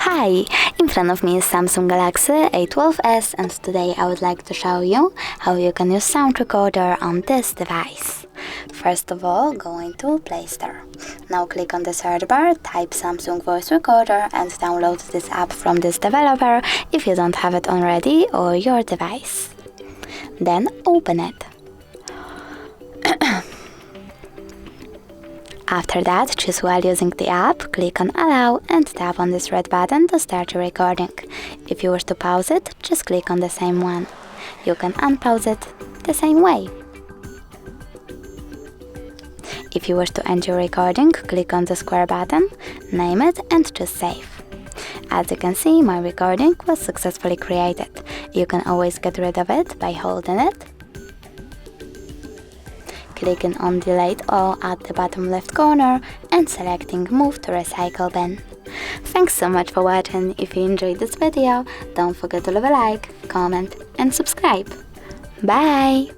Hi! In front of me is Samsung Galaxy A12s, and today I would like to show you how you can use sound recorder on this device. First of all, go into Play Store. Now click on the search bar, type Samsung Voice Recorder and download this app from this developer if you don't have it already or your device. Then open it. After that, choose while using the app, click on Allow and tap on this red button to start your recording. If you wish to pause it, just click on the same one. You can unpause it the same way. If you wish to end your recording, click on the square button, name it and choose Save. As you can see, my recording was successfully created. You can always get rid of it by holding it, clicking on Delete All at the bottom left corner and selecting Move to Recycle Bin. Thanks so much for watching. If you enjoyed this video, don't forget to leave a like, comment and subscribe. Bye!